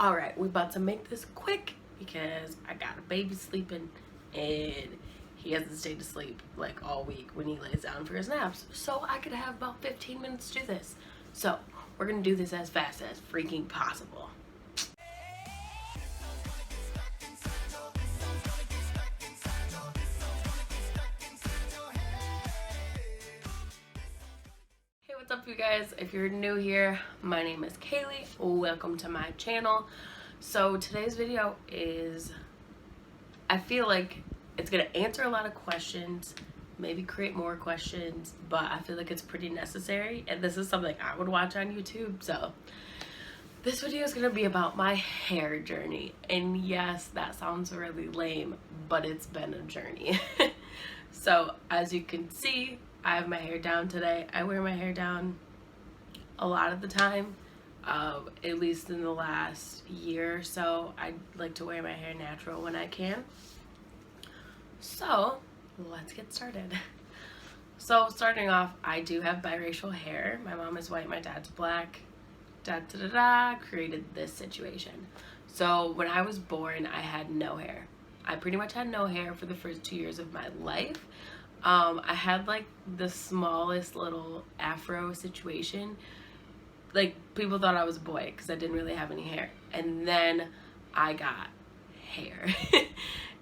Alright, we about to make this quick because I got a baby sleeping and he hasn't stayed asleep like all week when he lays down for his naps. So I could have about 15 minutes to do this. So we're gonna do this as fast as freaking possible. What's up, you guys? If you're new here, my name is Kaylee. Welcome to my channel. So today's video is, I feel like it's gonna answer a lot of questions, maybe create more questions, but I feel like it's pretty necessary, and this is something I would watch on YouTube. So this video is gonna be about my hair journey, and yes, that sounds really lame, but it's been a journey. So as you can see, I have my hair down today. I wear my hair down a lot of the time, at least in the last year or so. I like to wear my hair natural when I can. So let's get started. So starting off, I do have biracial hair. My mom is white, my dad's black. Created this situation. So when I was born, I had no hair. I pretty much had no hair for the first 2 years of my life. I had like the smallest little afro situation. Like, people thought I was a boy because I didn't really have any hair. And then I got hair.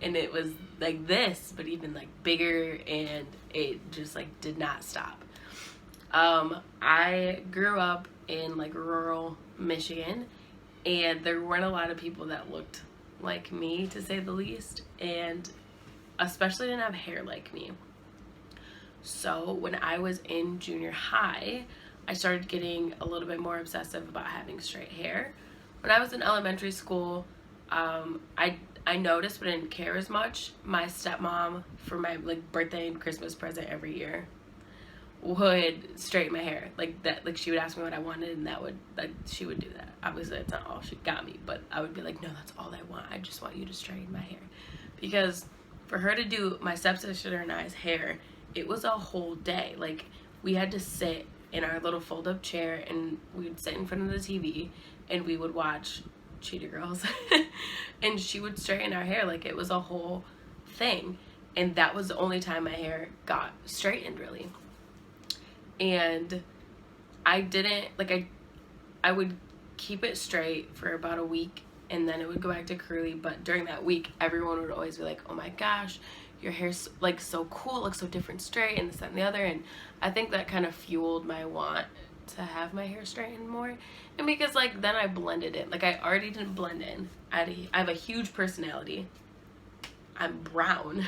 And it was like this, but even like bigger, and it just like did not stop. I grew up in like rural Michigan, and there weren't a lot of people that looked like me, to say the least, and especially didn't have hair like me. So when I was in junior high, I started getting a little bit more obsessive about having straight hair. When I was in elementary school, I noticed, but I didn't care as much. My stepmom, for my like birthday and Christmas present every year, would straighten my hair like that. Like, she would ask me what I wanted, and that would, like, she would do that. Obviously that's not all she got me, but I would be like, no, that's all I want. I just want you to straighten my hair. Because for her to do my stepsister and I's hair, it was a whole day. Like, we had to sit in our little fold-up chair, and we'd sit in front of the TV, and we would watch Cheetah Girls. And she would straighten our hair. Like, it was a whole thing. And that was the only time my hair got straightened, really. And I didn't, like, I would keep it straight for about a week, and then it would go back to curly. But during that week, everyone would always be like, oh my gosh, your hair's like so cool, looks so different straight, and this, that, and the other. And I think that kind of fueled my want to have my hair straightened more. And because, like, then I blended in. Like, I already didn't blend in. I have a huge personality. I'm brown.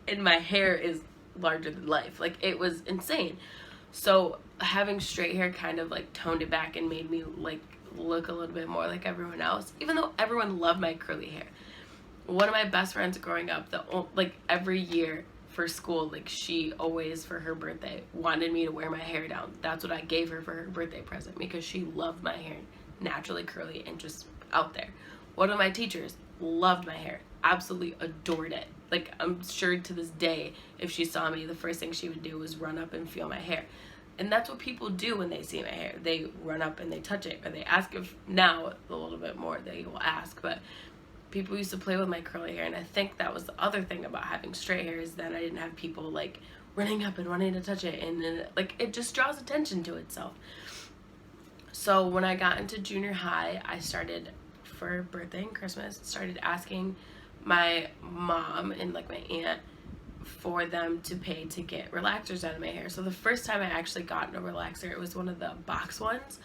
And my hair is larger than life. Like, it was insane. So having straight hair kind of like toned it back and made me like look a little bit more like everyone else, even though everyone loved my curly hair. One of my best friends growing up, like every year for school, like, she always, for her birthday, wanted me to wear my hair down. That's what I gave her for her birthday present, because she loved my hair naturally curly and just out there. One of my teachers loved my hair, absolutely adored it. Like, I'm sure to this day, if she saw me, the first thing she would do was run up and feel my hair. And that's what people do when they see my hair. They run up and they touch it, or they ask if, now a little bit more they will ask, but people used to play with my curly hair. And I think that was the other thing about having straight hair, is that I didn't have people like running up and wanting to touch it, and then like it just draws attention to itself. So when I got into junior high, I started, for birthday and Christmas, started asking my mom and like my aunt for them to pay to get relaxers out of my hair. So the first time I actually got a relaxer, it was one of the box ones,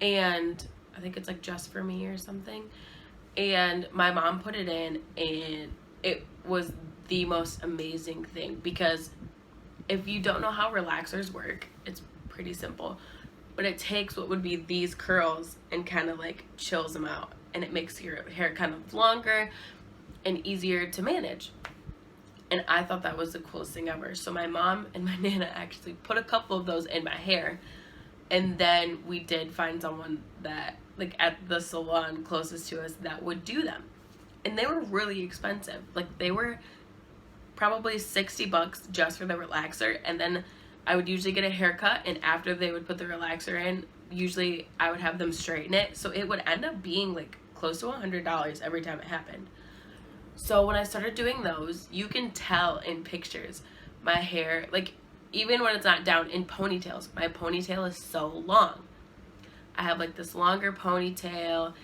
and I think it's like Just For Me or something. And my mom put it in, and it was the most amazing thing, because if you don't know how relaxers work, it's pretty simple, but it takes what would be these curls and kind of like chills them out, and it makes your hair kind of longer and easier to manage. And I thought that was the coolest thing ever. So my mom and my nana actually put a couple of those in my hair, and then we did find someone that, like, at the salon closest to us, that would do them. And they were really expensive. Like, they were probably $60 just for the relaxer, and then I would usually get a haircut, and after they would put the relaxer in, usually I would have them straighten it, so it would end up being like close to $100 every time it happened. So when I started doing those, you can tell in pictures my hair, like even when it's not down, in ponytails, my ponytail is so long. I have like this longer ponytail,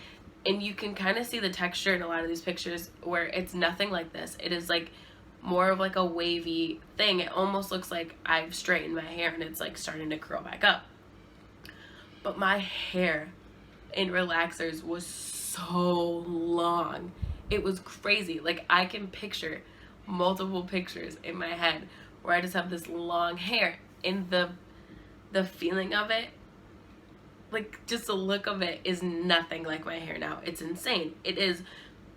and you can kind of see the texture in a lot of these pictures where it's nothing like this. It is like more of like a wavy thing. It almost looks like I've straightened my hair and it's like starting to curl back up. But my hair in relaxers was so long. It was crazy. Like I can picture multiple pictures in my head where I just have this long hair, and the feeling of it, like just the look of it, is nothing like my hair now. It's insane. It is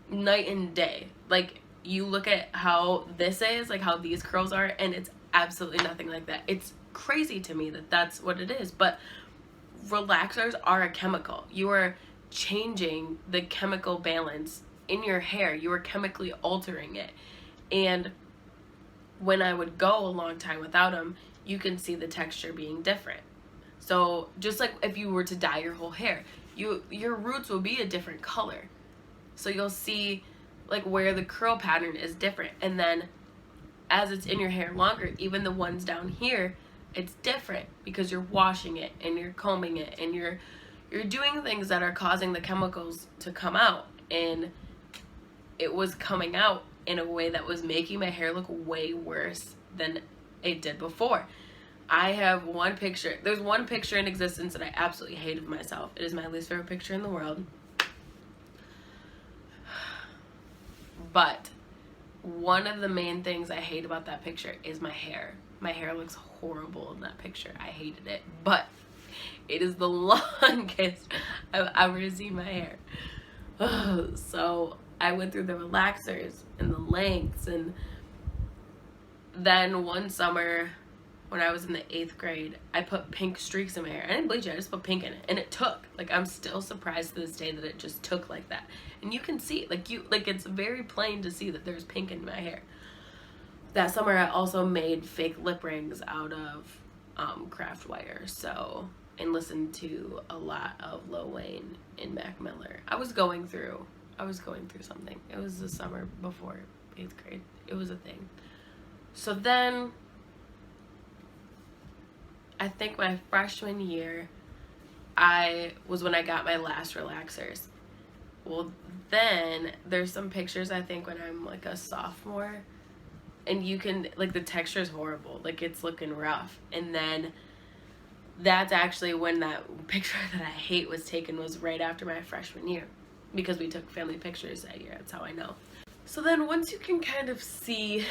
night and day. Like you look at how this is, like how these curls are, and it's absolutely nothing like that. It's crazy to me that that's what it is. But relaxers are a chemical. You are changing the chemical balance in your hair. You are chemically altering it. And when I would go a long time without them, you can see the texture being different. So just like if you were to dye your whole hair, your roots will be a different color. So you'll see like where the curl pattern is different. And then as it's in your hair longer, even the ones down here, it's different because you're washing it and you're combing it and you're doing things that are causing the chemicals to come out. And it was coming out in a way that was making my hair look way worse than it did before. I have one picture. There's one picture in existence that I absolutely hate of myself. It is my least favorite picture in the world. But one of the main things I hate about that picture is my hair. My hair looks horrible in that picture. I hated it. But it is the longest I've ever seen my hair. So I went through the relaxers and the lengths, and then one summer when I was in the 8th grade, I put pink streaks in my hair. I didn't bleach it, I just put pink in it, and it took. Like I'm still surprised to this day that it just took like that. And you can see, like it's very plain to see that there's pink in my hair. That summer I also made fake lip rings out of craft wire, and listened to a lot of Lil Wayne and Mac Miller. I was going through something. It was the summer before 8th grade. It was a thing. So then I think my freshman year was when I got my last relaxers. Well, then there's some pictures I think when I'm like a sophomore, and you can, like, the texture is horrible. Like it's looking rough. And then that's actually when that picture that I hate was taken, was right after my freshman year, because we took family pictures that year. That's how I know. So then once you can kind of see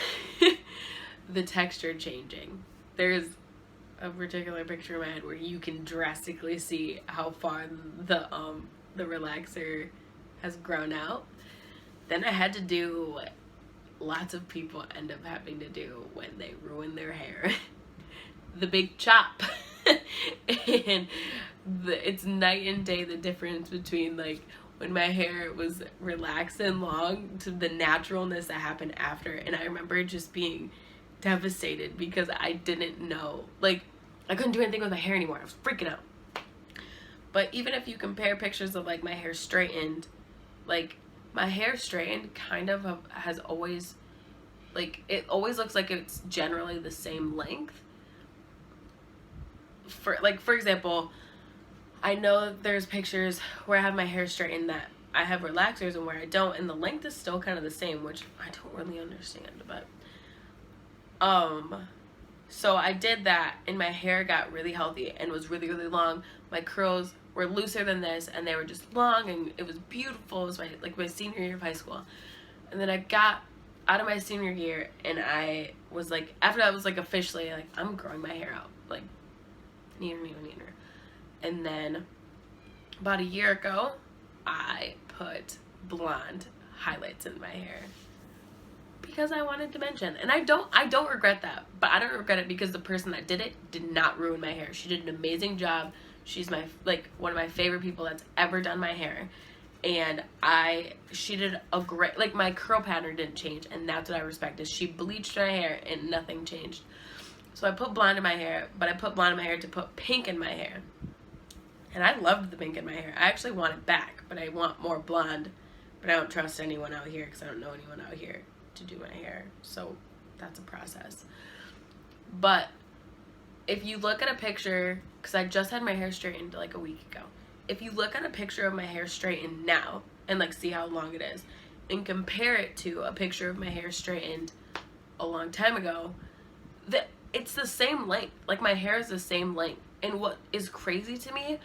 the texture changing, there's a particular picture in my head where you can drastically see how far the relaxer has grown out. Then I had to do what lots of people end up having to do when they ruin their hair. The big chop. And it's night and day, the difference between like when my hair was relaxed and long to the naturalness that happened after. And I remember just being devastated because I didn't know, like I couldn't do anything with my hair anymore. I was freaking out. But even if you compare pictures of like my hair straightened, like my hair straightened kind of has always, like it always looks like it's generally the same length. For example, I know there's pictures where I have my hair straightened that I have relaxers and where I don't, and the length is still kind of the same, which I don't really understand. But so I did that, and my hair got really healthy and was really, really long. My curls were looser than this, and they were just long, and it was beautiful. It was my senior year of high school. And then I got out of my senior year, and I was like, after that was like officially like, I'm growing my hair out, like neater. And then about a year ago, I put blonde highlights in my hair because I wanted dimension. And I don't regret that, but I don't regret it because the person that did it did not ruin my hair. She did an amazing job. She's one of my favorite people that's ever done my hair. And she did a great, like my curl pattern didn't change, and that's what I respect, is she bleached my hair and nothing changed. So I put blonde in my hair, but I put blonde in my hair to put pink in my hair. And I loved the pink in my hair. I actually want it back, but I want more blonde. But I don't trust anyone out here because I don't know anyone out here to do my hair. So that's a process. But if you look at a picture, because I just had my hair straightened like a week ago. If you look at a picture of my hair straightened now and like see how long it is and compare it to a picture of my hair straightened a long time ago, it's the same length. Like my hair is the same length. And what is crazy to me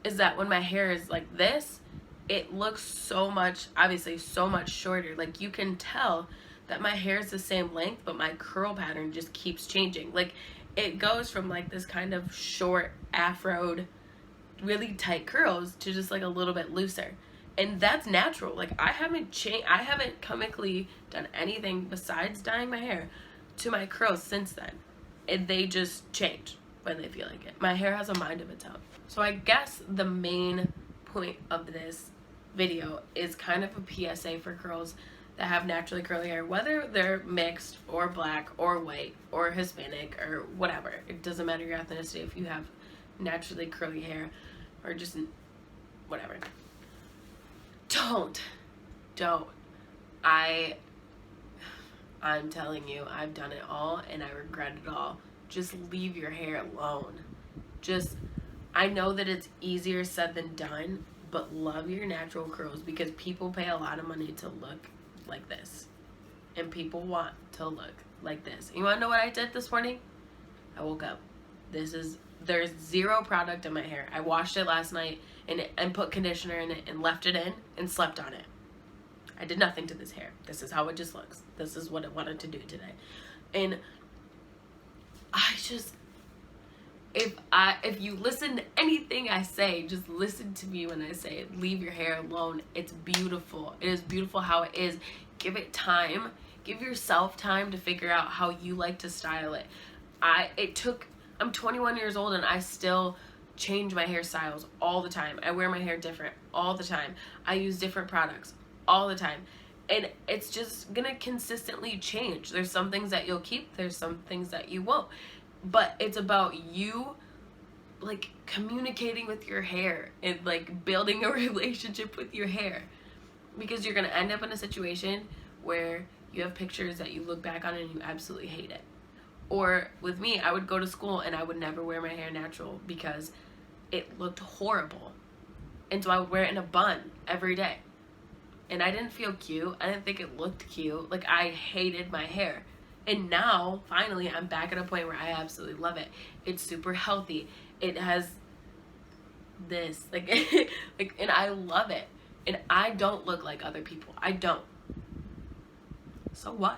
is that when my hair is like this, it looks so much, obviously so much shorter. Like you can tell that my hair is the same length, but my curl pattern just keeps changing. Like it goes from like this kind of short afroed, really tight curls to just like a little bit looser. And that's natural. Like I haven't chemically done anything besides dyeing my hair to my curls since then. And they just change when they feel like it. My hair has a mind of its own. So I guess the main point of this video is kind of a PSA for girls that have naturally curly hair, whether they're mixed or black or white or Hispanic or whatever. It doesn't matter your ethnicity if you have naturally curly hair or just whatever. Don't. I'm telling you, I've done it all and I regret it all. Just leave your hair alone. I know that it's easier said than done, but love your natural curls because people pay a lot of money to look like this. And people want to look like this. You wanna know what I did this morning? I woke up. There's zero product in my hair. I washed it last night and put conditioner in it and left it in and slept on it. I did nothing to this hair. This is how it just looks. This is what it wanted to do today. And if you listen to anything I say, just listen to me when I say it. Leave your hair alone. It's beautiful. It is beautiful how it is. Give it time. Give yourself time to figure out how you like to style it. I'm 21 years old and I still change my hairstyles all the time. I wear my hair different all the time. I use different products all the time. And it's just gonna consistently change. There's some things that you'll keep, there's some things that you won't. But it's about you like communicating with your hair and like building a relationship with your hair. Because you're gonna end up in a situation where you have pictures that you look back on and you absolutely hate it. Or with me, I would go to school and I would never wear my hair natural because it looked horrible. And so I would wear it in a bun every day. And I didn't feel cute. I didn't think it looked cute. Like I hated my hair. And now, finally, I'm back at a point where I absolutely love it. It's super healthy. It has this, like, and I love it. And I don't look like other people. I don't. So what?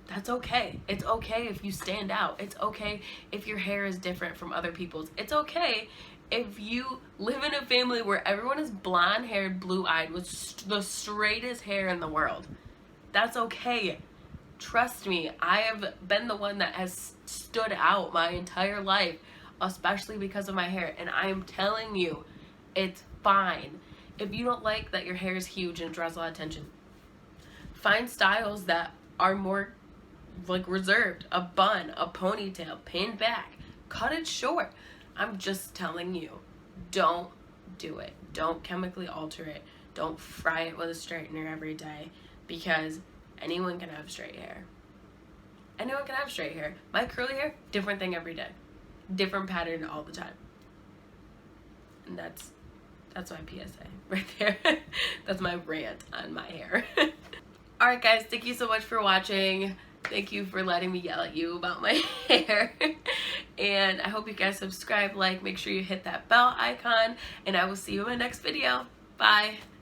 That's okay. It's okay if you stand out. It's okay if your hair is different from other people's. It's okay if you live in a family where everyone is blonde-haired, blue-eyed, with the straightest hair in the world. That's okay. Trust me, I have been the one that has stood out my entire life, especially because of my hair. And I'm telling you, it's fine. If you don't like that your hair is huge and draws a lot of attention, find styles that are more like reserved. A bun, a ponytail, pinned back, cut it short. I'm just telling you, don't do it. Don't chemically alter it. Don't fry it with a straightener every day because anyone can have straight hair. Anyone can have straight hair. My curly hair, different thing every day. Different pattern all the time. And that's my PSA right there. That's my rant on my hair. Alright guys, thank you so much for watching. Thank you for letting me yell at you about my hair. And I hope you guys subscribe, like, make sure you hit that bell icon. And I will see you in my next video. Bye.